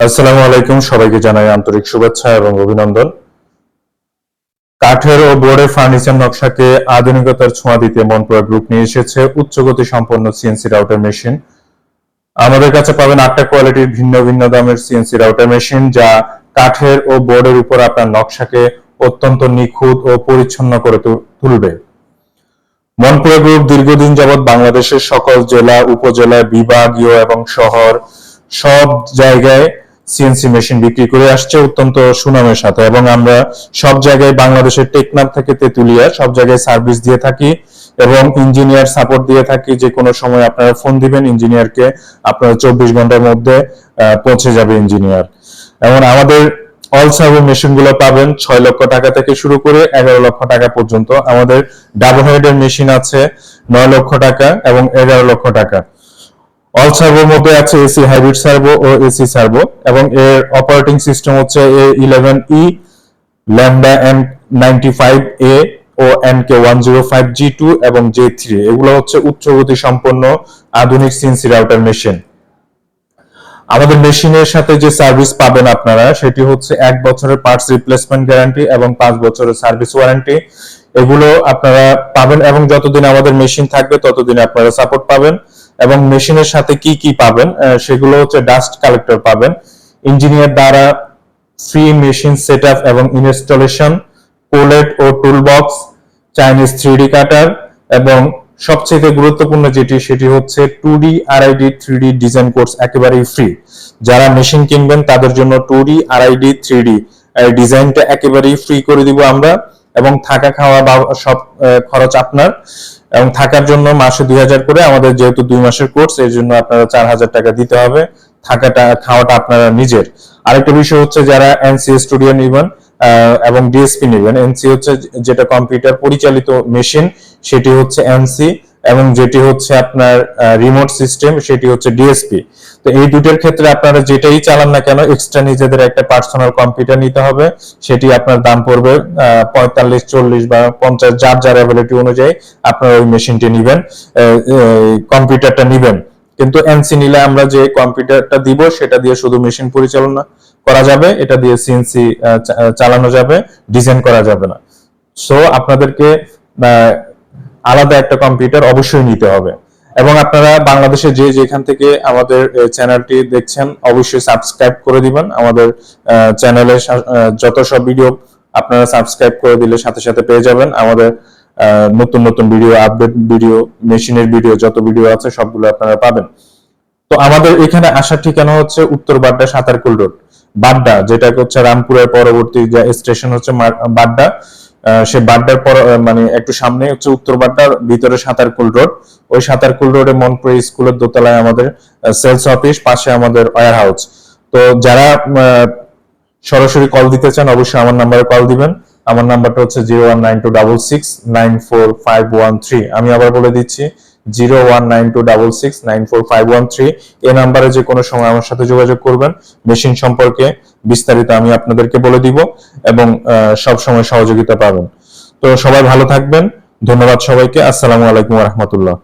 আসসালামু আলাইকুম, সবাইকে জানাই আন্তরিক শুভেচ্ছা এবং অভিনন্দন। কাঠের ও বোর্ডের ফার্নিচার নকশাকে আধুনিকতার ছোঁয়া দিতে মনপুরা গ্রুপ নিয়ে এসেছে উচ্চগতি সম্পন্ন সিএনসি রাউটার মেশিন। আমাদের কাছে পাবেন 8টা কোয়ালিটির ভিন্ন ভিন্ন দামের সিএনসি রাউটার মেশিন, যা কাঠের ও বোর্ডের উপর আপনার নকশাকে অত্যন্ত নিখুঁত ও পরিচ্ছন্ন করে তুলবে। মনপুরা গ্রুপ দীর্ঘদিন যাবৎ বাংলাদেশের সকল জেলা, উপজেলা, বিভাগীয় এবং শহর সব জায়গায় সিএনসি মেশিন বিক্রি করে আসছে অত্যন্ত সুনামের সাথে, এবং আমরা সব জায়গায় বাংলাদেশের টেকনাফ থেকে তেতুলিয়া সব জায়গায় সার্ভিস দিয়ে থাকি এবং ইঞ্জিনিয়ার সাপোর্ট দিয়ে থাকি। যে কোনো সময় আপনারা ফোন দিবেন ইঞ্জিনিয়ারকে, আপনারা 24 ঘন্টার মধ্যে পৌঁছে যাবে ইঞ্জিনিয়ার। এবং আমাদের অল সার্ভো মেশিন গুলো পাবেন 6 লক্ষ টাকা থেকে শুরু করে 11 লক্ষ টাকা পর্যন্ত। আমাদের ডাবল হেডের মেশিন আছে 9 লক্ষ টাকা এবং 11 লক্ষ টাকা। অল সার্ভোর মধ্যে আছে এসি হাইব্রিড সার্ভো ও এসি সার্ভো, এবং এর অপারেটিং সিস্টেম হচ্ছে A11E, ল্যাম্ডা M95A ও MK105G2 এবং J3। এগুলো হচ্ছে উচ্চগতি সম্পন্ন আধুনিক সিএনসি রাউটার মেশিন। আমাদের মেশিনের সাথে যে সার্ভিস পাবেন আপনারা, সেটি হচ্ছে 1 বছরের পার্টস রিপ্লেসমেন্ট গ্যারান্টি এবং 5 বছরের সার্ভিস ওয়ারেন্টি। এগুলো আপনারা পাবেন, এবং যতদিন আমাদের মেশিন থাকবে ততদিন আপনারা সাপোর্ট পাবেন। এবং মেশিনের সাথে কি কি পাবেন সেগুলো হচ্ছে ডাস্ট কালেক্টর পাবেন, ইঞ্জিনিয়ার দ্বারা ফ্রি মেশিন সেটআপ এবং ইনস্টলেশন, পোলেট ও টুলবক্স, চাইনিজ 3D কাটার, এবং সবচেয়ে গুরুত্বপূর্ণ যেটি সেটি হচ্ছে 2D RID 3D design course একেবারেই ফ্রি। যারা মেশিন কিনবেন তাদের জন্য 2D RID 3D ডিজাইনটা একেবারেই ফ্রি করে দিব আমরা, এবং থাকা খাওয়া বা সব খরচ আপনার। এবং থাকার জন্য মাসে 2000 করে, আমাদের যেহেতু 2 মাসের কোর্স এর জন্য আপনারা 4000 টাকা দিতে হবে। থাকাটা খাওয়াটা আপনারা নিজের। আরেকটা বিষয় হচ্ছে যারা এনসি স্টুডিও নেবেন এবং ডিএসপি নেবেন, এনসি হচ্ছে যেটা কম্পিউটার পরিচালিত মেশিন সেটি হচ্ছে এনসি, এবং যেটি হচ্ছে আপনার রিমোট সিস্টেম সেটি হচ্ছে ডিএসপি। তো এই দুটোর ক্ষেত্রে আপনারা যেটাই চালান না কেন এক্সট্রা নিজেদের একটা পার্সোনাল কম্পিউটার নিতে হবে। সেটি আপনার দাম পড়বে 45, 40 বা 50, যার যার অ্যাবিলিটি অনুযায়ী আপনারা ওই মেশিনটি নেবেন, কম্পিউটারটা নেবেন। কিন্তু এনসি নিলে আমরা যে কম্পিউটারটা দিব সেটা দিয়ে শুধু মেশিন পরিচালনা করা যাবে, এটা দিয়ে সিএনসি চালানো যাবে, ডিজাইন করা যাবে না। সো আপনাদেরকে আলাদা একটা কম্পিউটার অবশ্যই নিতে হবে। এবং আপনারা বাংলাদেশে যে যেখান থেকে আমাদের চ্যানেলটি দেখছেন অবশ্যই সাবস্ক্রাইব করে দিবেন। আমাদের চ্যানেলে যত সব ভিডিও আপনারা সাবস্ক্রাইব করে দিলে সাথে সাথে পেয়ে যাবেন আমাদের নতুন নতুন ভিডিও, আপডেট ভিডিও, মেশিনের ভিডিও, যত ভিডিও আছে সবগুলো আপনারা পাবেন। তো আমাদের এখানে আসার ঠিকানা হচ্ছে উত্তর বাড্ডা সাতারকুল রোড, বাড্ডা যেটাকে হচ্ছে রামপুরের পরবর্তী যে স্টেশন হচ্ছে বাড্ডা, সে বাড্ডার পর মানে একটু সামনে হচ্ছে উত্তর বাড্ডার ভিতরে সাতারকুল রোড। ওই সাতারকুল রোডে মনপুরা স্কুলের দোতলায় আমাদের সেলস অফিস, পাশে আমাদের ওয়্যার হাউস। তো যারা সরাসরি কল দিতে চান অবশ্যই আমার নাম্বারে কল দিবেন। আমার নাম্বারটা হচ্ছে 01926694513। আমি আবার বলে দিচ্ছি 01926694513। এই নাম্বারে যে কোনো সময় আমার সাথে যোগাযোগ করবেন, মেশিন সম্পর্কে বিস্তারিত আমি আপনাদেরকে বলে দিব এবং সব সময় সহযোগিতা পাবেন। তো সবাই ভালো থাকবেন, ধন্যবাদ সবাইকে। আসসালামু আলাইকুম ওয়া রাহমাতুল্লাহ।